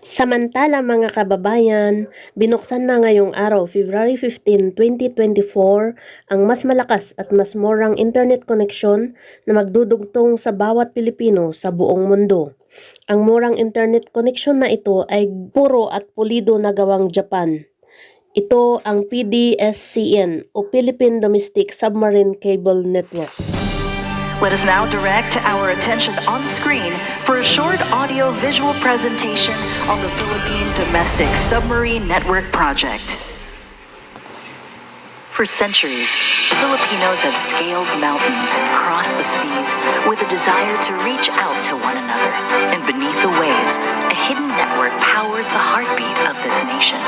Samantala mga kababayan, binuksan na ngayong araw, February 15, 2024, ang mas malakas at mas murang internet connection na magdudugtong sa bawat Pilipino sa buong mundo. Ang murang internet connection na ito ay puro at pulido na gawang Japan. Ito ang PDSCN o Philippine Domestic Submarine Cable Network. Let us now direct our attention on screen for a short audio-visual presentation on the Philippine Domestic Submarine Network Project. For centuries, Filipinos have scaled mountains and crossed the seas with a desire to reach out to one another. And beneath the waves, a hidden network powers the heartbeat of this nation.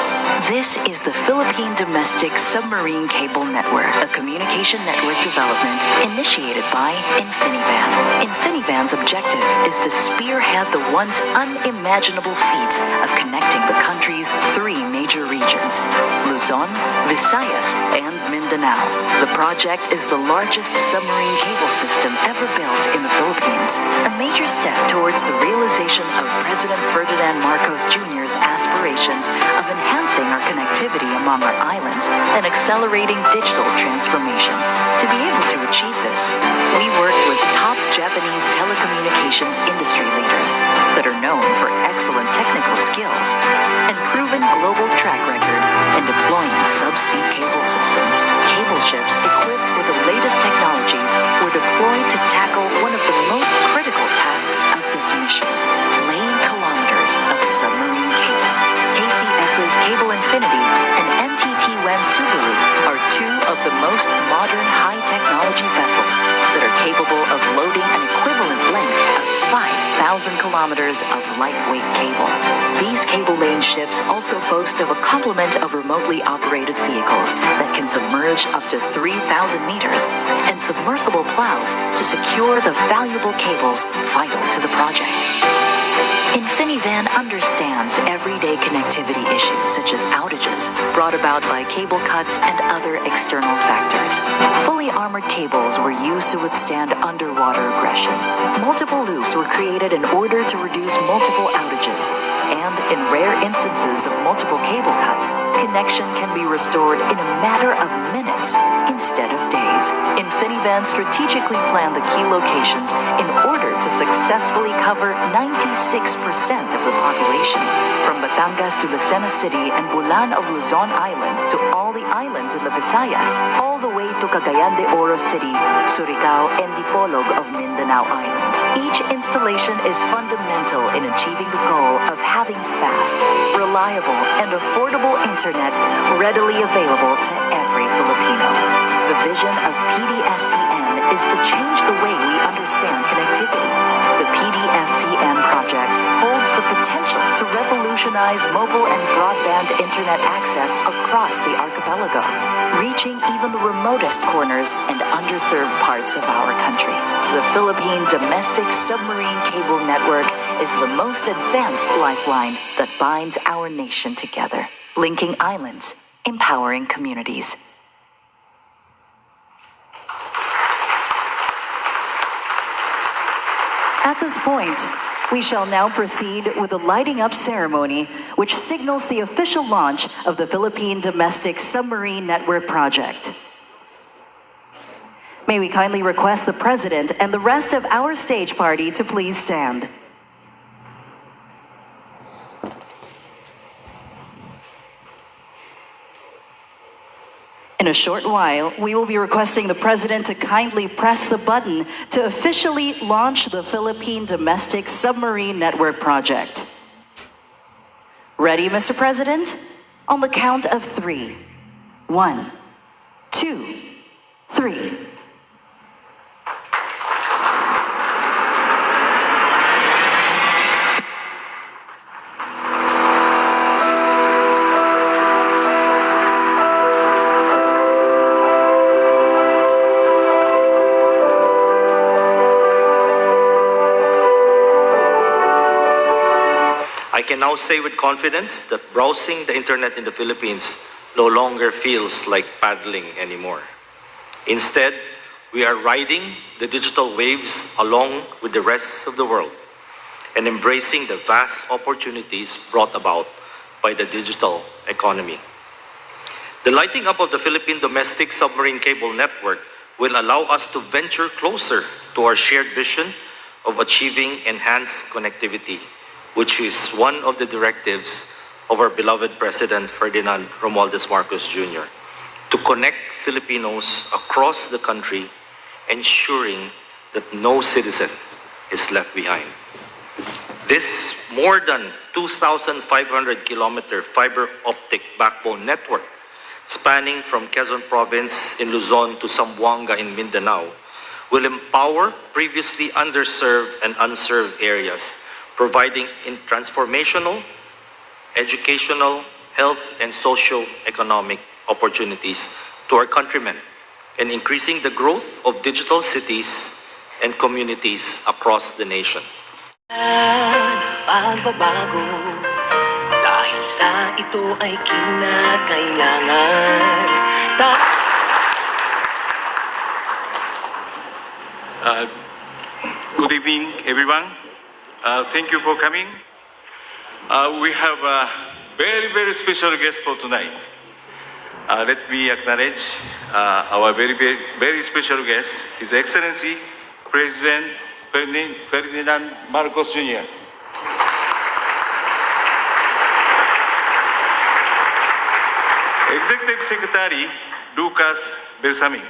This is the Philippine Domestic Submarine Cable Network, a communication network development initiated by Infinivan. Infinivan's objective is to spearhead the once unimaginable feat of connecting the country's three major regions, Luzon, Visayas, and Mindanao. The project is the largest submarine cable system ever built in the Philippines, a major step towards the realization of President Ferdinand Marcos Jr.'s aspirations of enhancing our connectivity among our islands and accelerating digital transformation. To be able to achieve this, we worked with top Japanese telecommunications industry leaders that are known for excellent technical skills and proven global track record in deploying subsea cable systems. Cable ships equipped with the latest technologies were deployed to tackle one of the most critical tasks of this mission, laying kilometers of submarine cable. KCS's Cable Infinity and NTT WEM Subaru are two of the most modern high-technology vessels that are capable of loading an equivalent length of 5,000 kilometers of lightweight cable. These cable-laying ships also boast of a complement of remotely operated vehicles that can submerge up to 3,000 meters and submersible plows to secure the valuable cables vital to the project. Infinivan understands everyday connectivity issues such as outages brought about by cable cuts and other external factors. Fully armored cables were used to withstand underwater aggression. Multiple loops were created in order to reduce multiple outages. And in rare instances of multiple cable cuts, connection can be restored in a matter of minutes instead of days. Infinivan strategically planned the key locations in order to successfully cover 96% of the population, from Batangas to Lucena City and Bulan of Luzon Island to all the islands in the Visayas, all the way to Cagayan de Oro City, Surigao, and Dipolog of Mindanao Island. Each installation is fundamental in achieving the goal of having fast, reliable, and affordable internet readily available to every Filipino. The vision of PDSCN is to change the way we understand connectivity. The PDSCN project holds the potential to revolutionize mobile and broadband internet access across the archipelago, reaching even the remotest corners and underserved parts of our country. The Philippine Domestic Submarine Cable Network is the most advanced lifeline that binds our nation together, linking islands, empowering communities. At this point, we shall now proceed with the lighting up ceremony, which signals the official launch of the Philippine Domestic Submarine Network Project. May we kindly request the President and the rest of our stage party to please stand. In a short while, we will be requesting the President to kindly press the button to officially launch the Philippine Domestic Submarine Network Project. Ready, Mr. President? On the count of 3. 1, 2, 3. I can now say with confidence that browsing the internet in the Philippines no longer feels like paddling anymore. Instead, we are riding the digital waves along with the rest of the world. and embracing the vast opportunities brought about by the digital economy. The lighting up of the Philippine domestic submarine cable network will allow us to venture closer to our shared vision of achieving enhanced connectivity, which is one of the directives of our beloved President Ferdinand Romualdez Marcos Jr. to connect Filipinos across the country, ensuring that no citizen is left behind. This more than 2,500-kilometer fiber optic backbone network spanning from Quezon Province in Luzon to Zamboanga in Mindanao will empower previously underserved and unserved areas, providing transformational, educational, health, and socio-economic opportunities to our countrymen and increasing the growth of digital cities and communities across the nation. Pagbabago, dahil sa ito ay kinakailangan. Good evening, everyone. Thank you for coming. We have a very, very special guest for tonight. Let me acknowledge our very special guest, His Excellency President Ferdinand Marcos Jr. Executive Secretary Lucas Bersamin.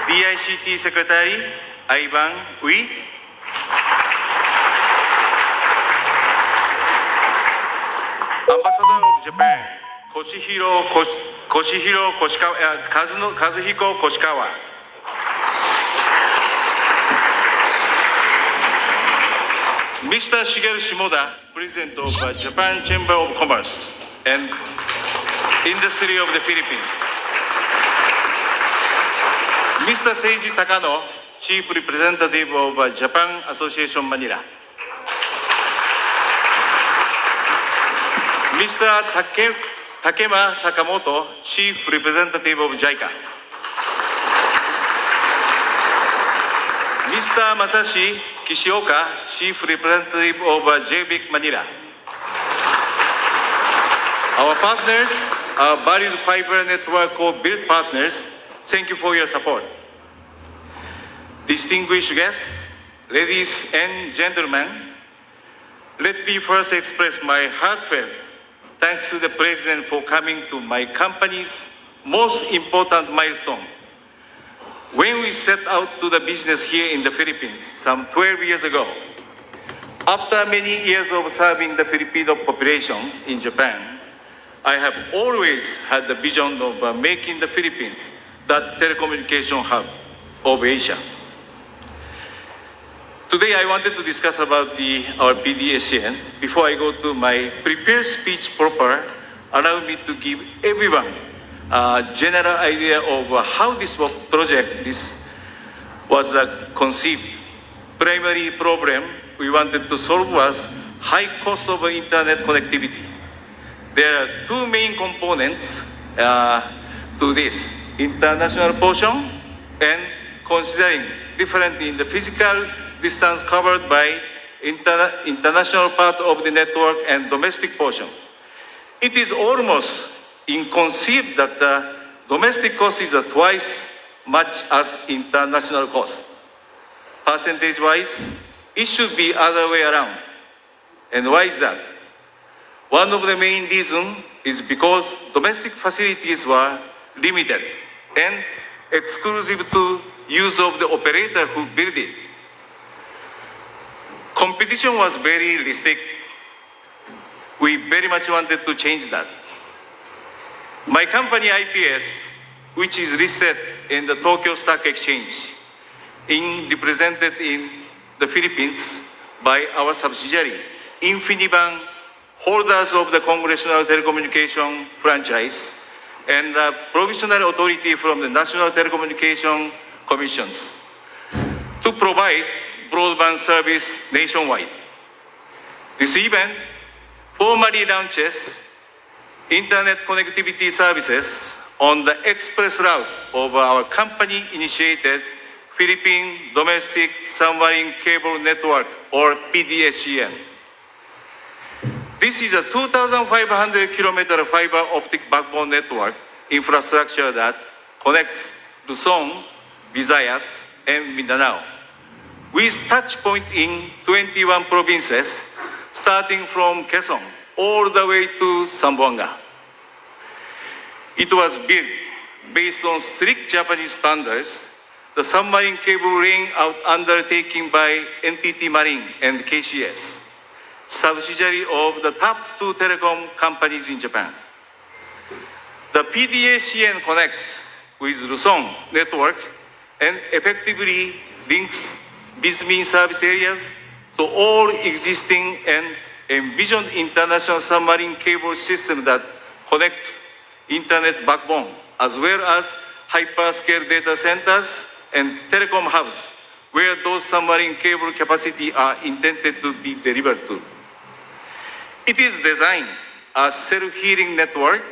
DICT Secretary Ivan Ui. Ambassador of Japan Kazuhiko Koshikawa. Mr. Shigeru Shimoda, President of Japan Chamber of Commerce and Industry of the Philippines. Mr. Seiji Takano, Chief Representative of Japan Association Manila. Mr. Takema Sakamoto, Chief Representative of JICA. Mr. Masashi Kishioka, Chief Representative of JBIC Manila. Our partners, our valued fiber network co-build partners, thank you for your support. Distinguished guests, ladies and gentlemen, let me first express my heartfelt thanks to the President for coming to my company's most important milestone. When we set out to the business here in the Philippines some 12 years ago, after many years of serving the Filipino population in Japan, I have always had the vision of making the Philippines the telecommunication hub of Asia. Today I wanted to discuss about our PDSCN. Before I go to my prepared speech proper, allow me to give everyone a general idea of how this project was conceived. Primary problem we wanted to solve was high cost of internet connectivity. There are two main components to this: international portion and considering different in the physical distance covered by international part of the network and domestic portion. It is almost inconceivable that the domestic cost is twice much as international cost. Percentage-wise, it should be other way around. And why is that? One of the main reasons is because domestic facilities were limited and exclusive to use of the operator who built it. Competition was very restricted. We very much wanted to change that. My company IPS, which is listed in the Tokyo Stock Exchange, represented in the Philippines by our subsidiary, Infinibank, holders of the Congressional Telecommunication franchise, and the provisional authority from the National Telecommunication Commissions to provide broadband service nationwide. This event formally launches internet connectivity services on the express route of our company-initiated Philippine Domestic Submarine Cable Network, or PDSCN. This is a 2,500 kilometer fiber optic backbone network infrastructure that connects Luzon, Visayas, and Mindanao, with touch point in 21 provinces, starting from Quezon all the way to Zamboanga. It was built based on strict Japanese standards. The submarine cable laying out undertaken by NTT Marine and KCS, subsidiary of the top two telecom companies in Japan. The PDACN connects with Luzon networks and effectively links BizMin service areas to all existing and envisioned international submarine cable systems that connect internet backbone, as well as hyperscale data centers and telecom hubs where those submarine cable capacity are intended to be delivered to. It is designed as self-healing network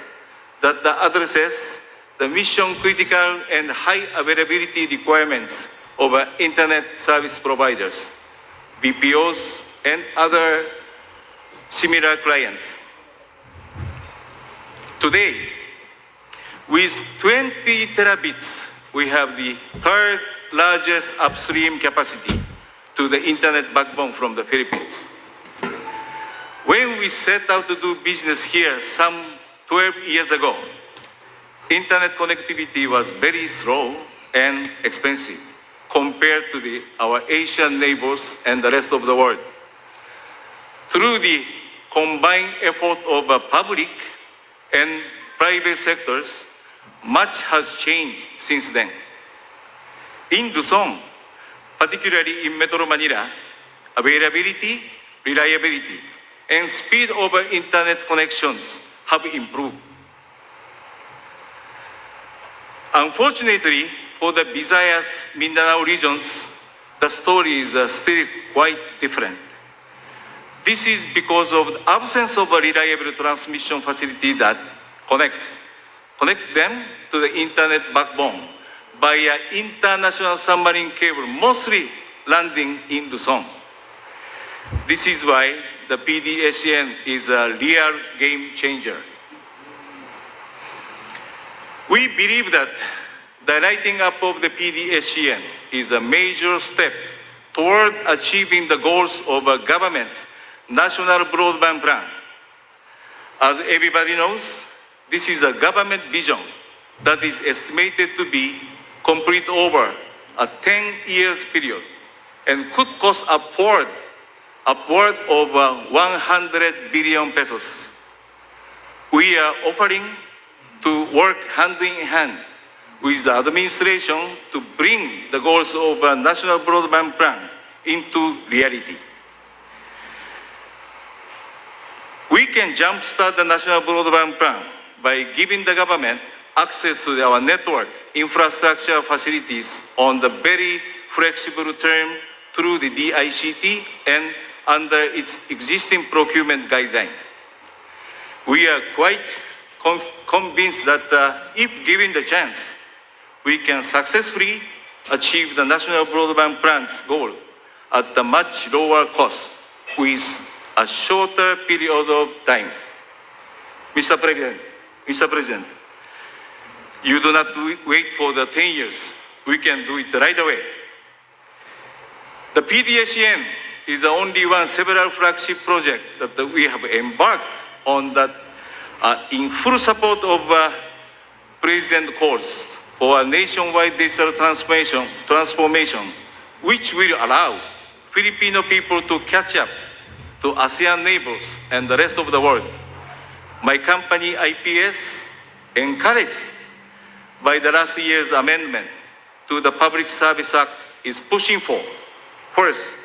that addresses the mission-critical and high availability requirements of internet service providers, BPOs, and other similar clients. Today, with 20 terabits, we have the third largest upstream capacity to the internet backbone from the Philippines. When we set out to do business here some 12 years ago, internet connectivity was very slow and expensive compared to our Asian neighbors and the rest of the world. Through the combined effort of public and private sectors, much has changed since then. In Luzon, particularly in Metro Manila, availability, reliability, and speed of internet connections have improved. Unfortunately, for the Visayas, Mindanao regions, the story is still quite different. This is because of the absence of a reliable transmission facility that connect them to the internet backbone via international submarine cable, mostly landing in Luzon. This is why the PDSN is a real game changer. We believe that the lighting up of the PDSCN is a major step toward achieving the goals of a government's national broadband plan. As everybody knows, this is a government vision that is estimated to be complete over a 10 years period and could cost upward of 100 billion pesos. We are offering to work hand in hand with the administration to bring the goals of a national broadband plan into reality. We can jumpstart the national broadband plan by giving the government access to our network infrastructure facilities on the very flexible term through the DICT and under its existing procurement guideline. We are quite convinced that if given the chance, we can successfully achieve the national broadband plan's goal at a much lower cost with a shorter period of time. Mr. President, you do not wait for the 10 years. We can do it right away. The PDSN is the only one several flagship project that we have embarked on that in full support of President calls for a nationwide digital transformation, which will allow Filipino people to catch up to ASEAN neighbors and the rest of the world. My company, IPS, encouraged by the last year's amendment to the Public Service Act, is pushing for, first,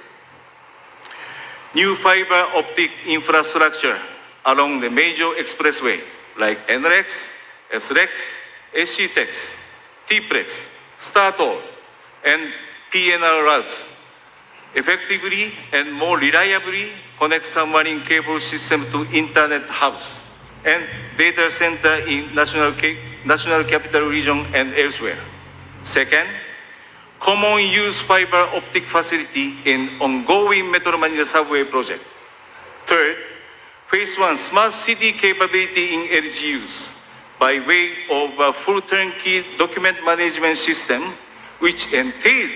new fiber optic infrastructure along the major expressway like NREX, SREX, SCTEX, TPREX, STATOL, and PNR routes, effectively and more reliably connect submarine cable system to internet hubs and data center in national capital region and elsewhere. Second, common use fiber optic facility in ongoing Metro Manila subway project. Third, phase 1 smart city capability in LGUs by way of a full turnkey document management system which entails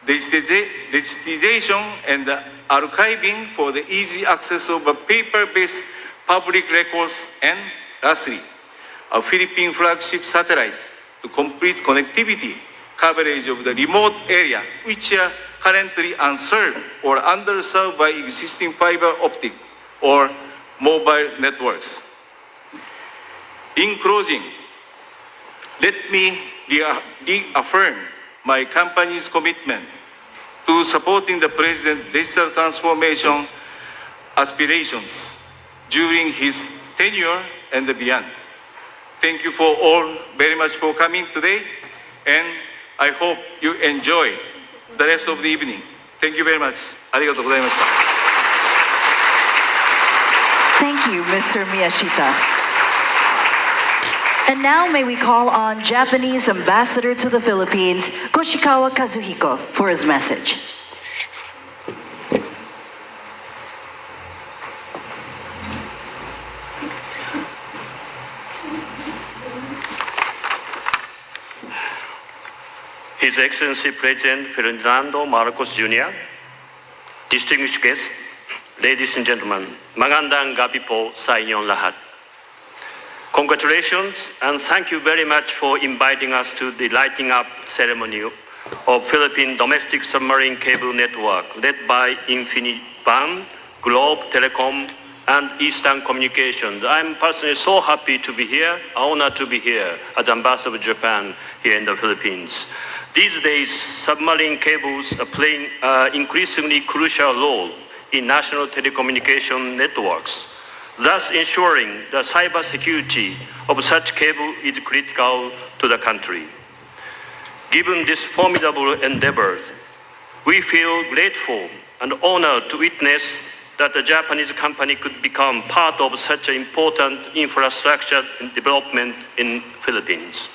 digitization and archiving for the easy access of a paper-based public records, and lastly, a Philippine flagship satellite to complete connectivity coverage of the remote area which are currently unserved or underserved by existing fiber optic or mobile networks. In closing, let me reaffirm my company's commitment to supporting the President's digital transformation aspirations during his tenure and beyond. Thank you for all very much for coming today, and I hope you enjoy the rest of the evening. Thank you very much. ありがとうございました。Thank you, Mr. Miyashita. And now may we call on Japanese Ambassador to the Philippines, Koshikawa Kazuhiko, for his message. His Excellency President Ferdinando Marcos Jr., distinguished guests, ladies and gentlemen, magandang gabi po sa inyong lahat. Congratulations and thank you very much for inviting us to the lighting up ceremony of Philippine Domestic Submarine Cable Network led by Infiniband, Globe Telecom, and Eastern Communications. I'm personally so happy to be here, honored to be here as Ambassador of Japan here in the Philippines. These days, submarine cables are playing an increasingly crucial role in national telecommunication networks, thus ensuring the cybersecurity of such cable is critical to the country. Given this formidable endeavor, we feel grateful and honored to witness that the Japanese company could become part of such an important infrastructure development in Philippines.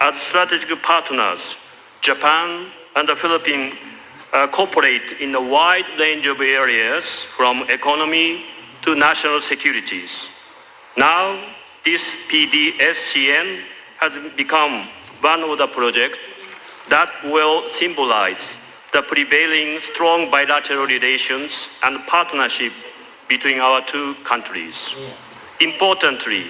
As strategic partners, Japan and the Philippines cooperate in a wide range of areas from economy to national securities. Now, this PDSCN has become one of the projects that will symbolize the prevailing strong bilateral relations and partnership between our two countries. Importantly,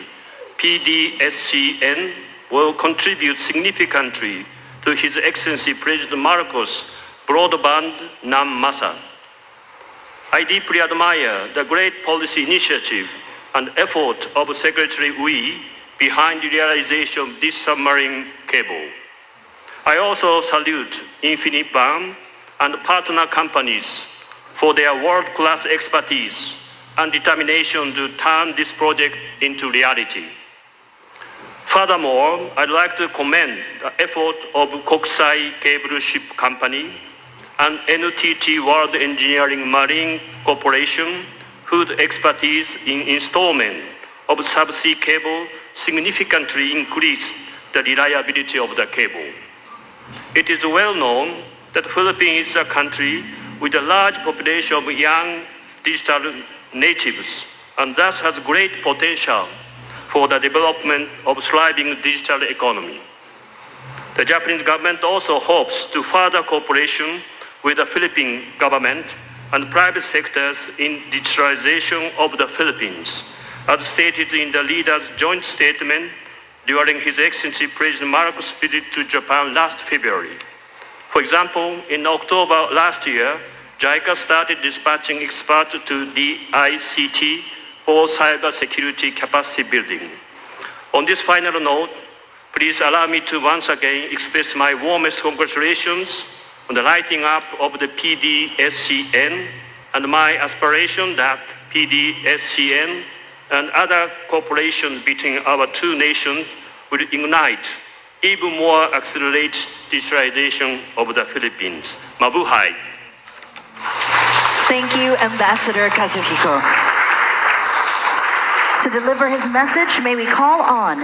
PDSCN will contribute significantly to His Excellency President Marcos' broadband non-masa. I deeply admire the great policy initiative and effort of Secretary Wee behind the realization of this submarine cable. I also salute Infiniband and partner companies for their world-class expertise and determination to turn this project into reality. Furthermore, I'd like to commend the effort of Kokusai Cable Ship Company and NTT World Engineering Marine Corporation, whose expertise in installation of subsea cable significantly increased the reliability of the cable. It is well known that the Philippines is a country with a large population of young digital natives and thus has great potential for the development of thriving digital economy. The Japanese government also hopes to further cooperation with the Philippine government and private sectors in digitalization of the Philippines, as stated in the leader's joint statement during His Excellency President Marcos' visit to Japan last February. For example, in October last year, JICA started dispatching experts to the ICT for cybersecurity capacity building. On this final note, please allow me to once again express my warmest congratulations on the lighting up of the PDSCN and my aspiration that PDSCN and other cooperation between our two nations will ignite even more accelerated digitalization of the Philippines. Mabuhay. Thank you, Ambassador Kazuhiko. To deliver his message, may we call on